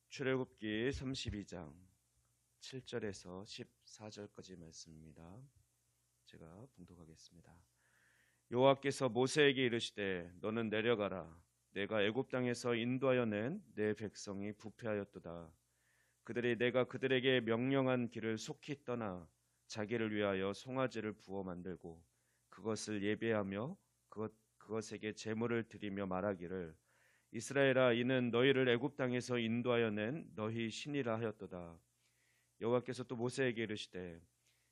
출애굽기 32장 7절에서 14절까지 말씀입니다. 제가 봉독하겠습니다. 여호와께서 모세에게 이르시되 너는 내려가라. 내가 애굽 땅에서 인도하여 낸 내 백성이 부패하였도다. 그들이 내가 그들에게 명령한 길을 속히 떠나 자기를 위하여 송아지를 부어 만들고 그것을 예배하며 그것에게 제물을 드리며 말하기를 이스라엘아, 이는 너희를 애굽 땅에서 인도하여 낸 너희 신이라 하였도다. 여호와께서 또 모세에게 이르시되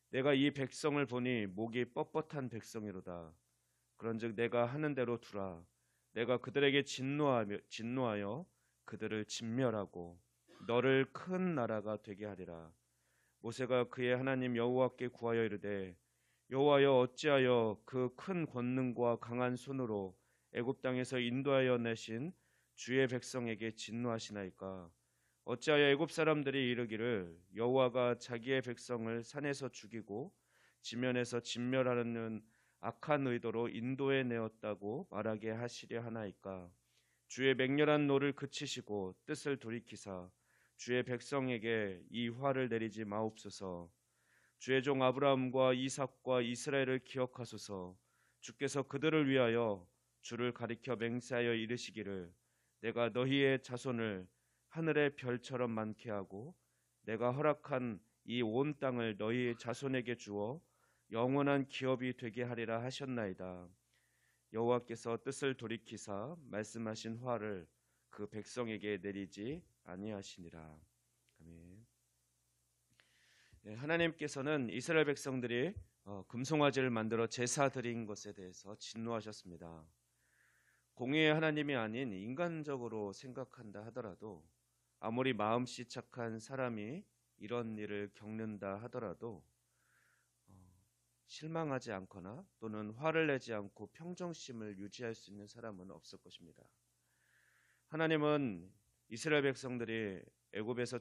내가 이 백성을 보니 목이 뻣뻣한 백성이로다. 그런즉 내가 하는 대로 두라. 내가 그들에게 진노하여 그들을 진멸하고 너를 큰 나라가 되게 하리라. 모세가 그의 하나님 여호와께 구하여 이르되 여호와여, 어찌하여 그 큰 권능과 강한 손으로 애굽 땅에서 인도하여 내신 주의 백성에게 진노하시나이까? 어찌하여 애굽 사람들이 이르기를 여호와가 자기의 백성을 산에서 죽이고 지면에서 진멸하는 악한 의도로 인도해 내었다고 말하게 하시려 하나이까? 주의 맹렬한 노를 그치시고 뜻을 돌이키사 주의 백성에게 이 화를 내리지 마옵소서. 주의 종 아브라함과 이삭과 이스라엘을 기억하소서. 주께서 그들을 위하여 주를 가리켜 맹세하여 이르시기를 내가 너희의 자손을 하늘의 별처럼 많게 하고 내가 허락한 이 온 땅을 너희의 자손에게 주어 영원한 기업이 되게 하리라 하셨나이다. 여호와께서 뜻을 돌이키사 말씀하신 화를 그 백성에게 내리지 아니하시니라. 아멘. 하나님께서는 이스라엘 백성들이 금송아지를 만들어 제사 드린 것에 대해서 진노하셨습니다. 공의의 하나님이 아닌 인간적으로 생각한다 하더라도, 아무리 마음씨 착한 사람이 이런 일을 겪는다 하더라도 실망하지 않거나 또는 화를 내지 않고 평정심을 유지할 수 있는 사람은 없을 것입니다. 하나님은 이스라엘 백성들이 애굽에서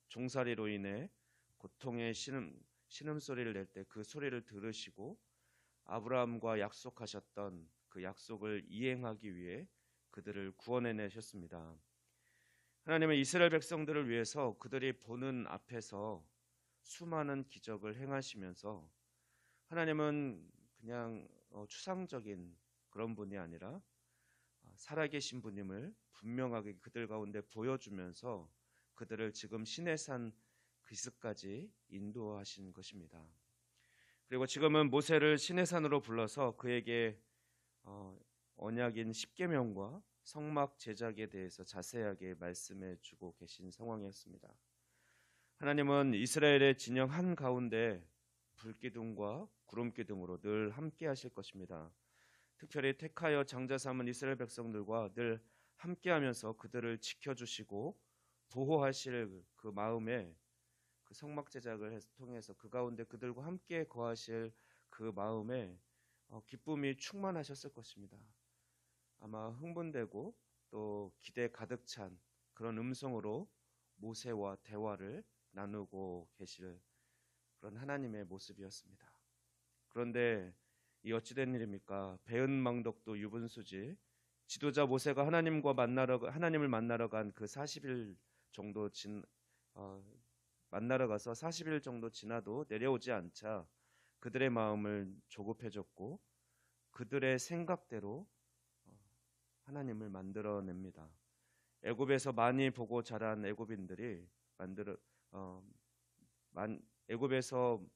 종살이로 인해 고통의 신음소리를 낼 때 그 소리를 들으시고 아브라함과 약속하셨던 그 약속을 이행하기 위해 그들을 구원해내셨습니다. 하나님은 이스라엘 백성들을 위해서 그들이 보는 앞에서 수많은 기적을 행하시면서, 하나님은 그냥 추상적인 그런 분이 아니라 살아계신 분임을 분명하게 그들 가운데 보여주면서 그들을 지금 시내산 그리스까지 인도하신 것입니다. 그리고 지금은 모세를 시내산으로 불러서 그에게 언약인 십계명과 성막 제작에 대해서 자세하게 말씀해 주고 계신 상황이었습니다. 하나님은 이스라엘의 진영 한가운데 불기둥과 구름기둥으로 늘 함께 하실 것입니다. 특별히 택하여 장자 삼은 이스라엘 백성들과 늘 함께하면서 그들을 지켜주시고 보호하실 그 마음에, 그 성막 제작을 통해서 그 가운데 그들과 함께 거하실 그 마음에 기쁨이 충만하셨을 것입니다. 아마 흥분되고 또 기대 가득 찬 그런 음성으로 모세와 대화를 나누고 계실 그런 하나님의 모습이었습니다. 그런데 이 어찌된 일입니까? 배은망덕도 유분수지. 지도자 모세가 하나님을 만나러 간 그 40일 정도 만나러 가서 40일 정도 지나도 내려오지 않자 그들의 마음을 조급해졌고 그들의 생각대로 하나님을 만들어냅니다. 애굽에서 많이 보고 자란 애굽인들이 애굽에서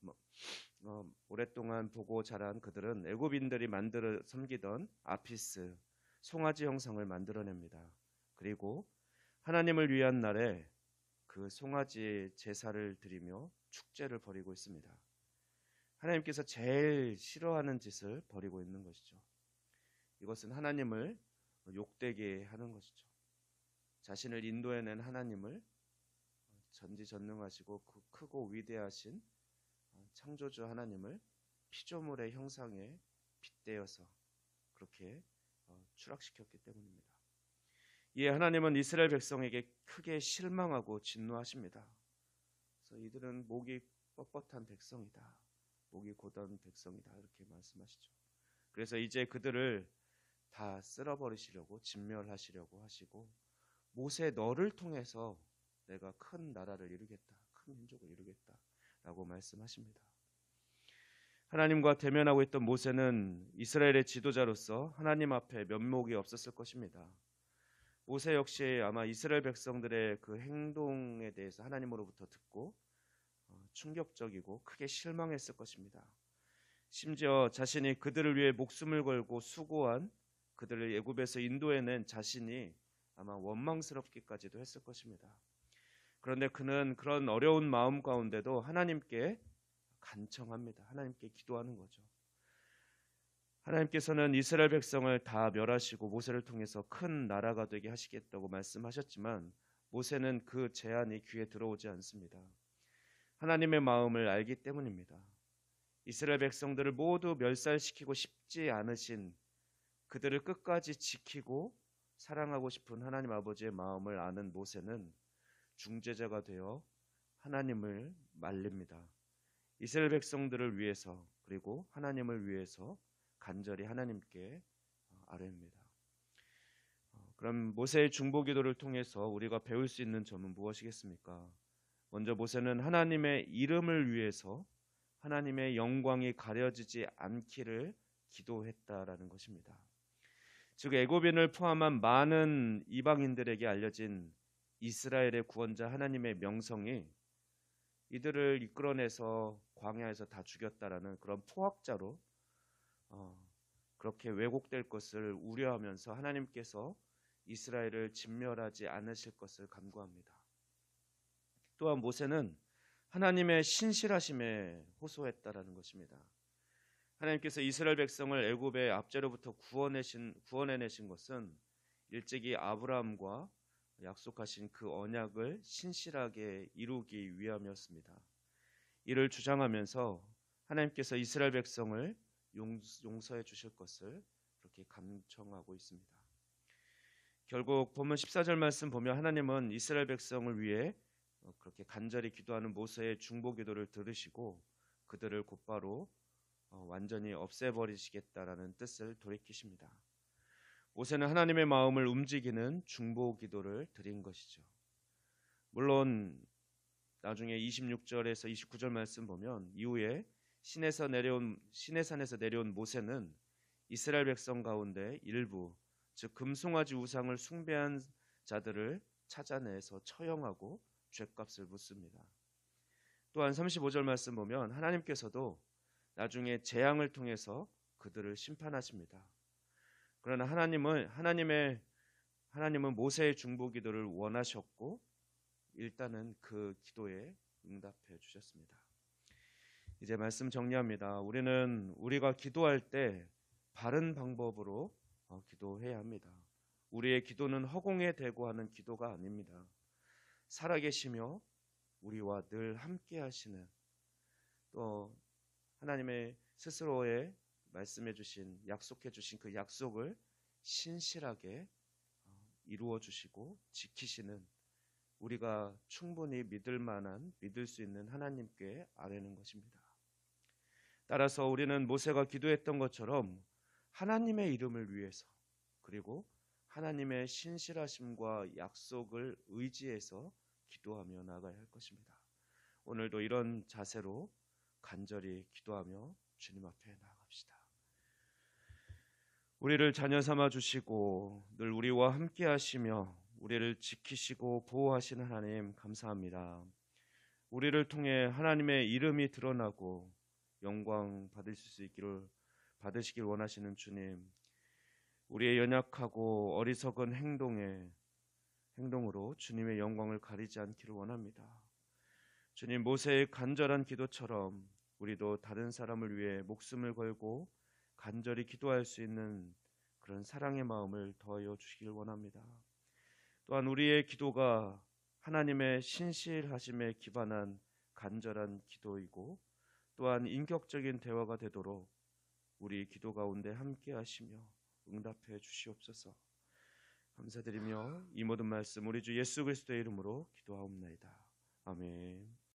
오랫동안 보고 자란 그들은 애굽인들이 만들어 섬기던 아피스, 송아지 형상을 만들어냅니다. 그리고 하나님을 위한 날에 그 송아지 제사를 드리며 축제를 벌이고 있습니다. 하나님께서 제일 싫어하는 짓을 벌이고 있는 것이죠. 이것은 하나님을 욕되게 하는 것이죠. 자신을 인도해낸 하나님을, 전지전능하시고 크고 위대하신 창조주 하나님을 피조물의 형상에 빗대어서 그렇게 추락시켰기 때문입니다. 이에 하나님은 이스라엘 백성에게 크게 실망하고 진노하십니다. 그래서 이들은 목이 뻣뻣한 백성이다, 목이 고단 백성이다, 이렇게 말씀하시죠. 그래서 이제 그들을 다 쓸어버리시려고, 진멸하시려고 하시고 모세 너를 통해서 내가 큰 나라를 이루겠다, 큰 민족을 이루겠다라고 말씀하십니다. 하나님과 대면하고 있던 모세는 이스라엘의 지도자로서 하나님 앞에 면목이 없었을 것입니다. 모세 역시 아마 이스라엘 백성들의 그 행동에 대해서 하나님으로부터 듣고 충격적이고 크게 실망했을 것입니다. 심지어 자신이 그들을 위해 목숨을 걸고 수고한 그들을 애굽에서 인도해낸 자신이 아마 원망스럽기까지도 했을 것입니다. 그런데 그는 그런 어려운 마음 가운데도 하나님께 간청합니다. 하나님께 기도하는 거죠. 하나님께서는 이스라엘 백성을 다 멸하시고 모세를 통해서 큰 나라가 되게 하시겠다고 말씀하셨지만 모세는 그 제안이 귀에 들어오지 않습니다. 하나님의 마음을 알기 때문입니다. 이스라엘 백성들을 모두 멸살시키고 싶지 않으신, 그들을 끝까지 지키고 사랑하고 싶은 하나님 아버지의 마음을 아는 모세는 중재자가 되어 하나님을 말립니다. 이스라엘 백성들을 위해서, 그리고 하나님을 위해서 간절히 하나님께 아뢰입니다. 그럼 모세의 중보기도를 통해서 우리가 배울 수 있는 점은 무엇이겠습니까? 먼저 모세는 하나님의 이름을 위해서 하나님의 영광이 가려지지 않기를 기도했다라는 것입니다. 즉 애굽인을 포함한 많은 이방인들에게 알려진 이스라엘의 구원자 하나님의 명성이 이들을 이끌어내서 광야에서 다 죽였다라는 그런 포악자로 그렇게 왜곡될 것을 우려하면서 하나님께서 이스라엘을 진멸하지 않으실 것을 간구합니다. 또한 모세는 하나님의 신실하심에 호소했다라는 것입니다. 하나님께서 이스라엘 백성을 애굽의 압제로부터 구원해내신 것은 일찍이 아브라함과 약속하신 그 언약을 신실하게 이루기 위함이었습니다. 이를 주장하면서 하나님께서 이스라엘 백성을 용서해 주실 것을 그렇게 간청하고 있습니다. 결국 본문 14절 말씀 보면 하나님은 이스라엘 백성을 위해 그렇게 간절히 기도하는 모세의 중보기도를 들으시고 그들을 곧바로 완전히 없애버리시겠다라는 뜻을 돌이키십니다. 모세는 하나님의 마음을 움직이는 중보기도를 드린 것이죠. 물론 나중에 26절에서 29절 말씀 보면 이후에 시내산에서 내려온 모세는 이스라엘 백성 가운데 일부, 즉 금송아지 우상을 숭배한 자들을 찾아내서 처형하고 죗값을 묻습니다. 또한 35절 말씀 보면 하나님께서도 나중에 재앙을 통해서 그들을 심판하십니다. 그러나 하나님은 모세의 중보기도를 원하셨고 일단은 그 기도에 응답해 주셨습니다. 이제 말씀 정리합니다. 우리가 기도할 때 바른 방법으로 기도해야 합니다. 우리의 기도는 허공에 대고 하는 기도가 아닙니다. 살아계시며 우리와 늘 함께 하시는, 또 하나님의 스스로의 말씀해 주신, 약속해 주신 그 약속을 신실하게 이루어 주시고 지키시는, 우리가 충분히 믿을 수 있는 하나님께 아뢰는 것입니다. 따라서 우리는 모세가 기도했던 것처럼 하나님의 이름을 위해서, 그리고 하나님의 신실하심과 약속을 의지해서 기도하며 나아가야 할 것입니다. 오늘도 이런 자세로 간절히 기도하며 주님 앞에 나아갑시다. 우리를 자녀 삼아 주시고 늘 우리와 함께 하시며 우리를 지키시고 보호하시는 하나님 감사합니다. 우리를 통해 하나님의 이름이 드러나고 영광 받으시길 원하시는 주님, 우리의 연약하고 어리석은 행동으로 주님의 영광을 가리지 않기를 원합니다. 주님, 모세의 간절한 기도처럼 우리도 다른 사람을 위해 목숨을 걸고 간절히 기도할 수 있는 그런 사랑의 마음을 더하여 주시길 원합니다. 또한 우리의 기도가 하나님의 신실하심에 기반한 간절한 기도이고 또한 인격적인 대화가 되도록 우리 기도 가운데 함께 하시며 응답해 주시옵소서. 감사드리며 이 모든 말씀 우리 주 예수 그리스도의 이름으로 기도하옵나이다. 아멘.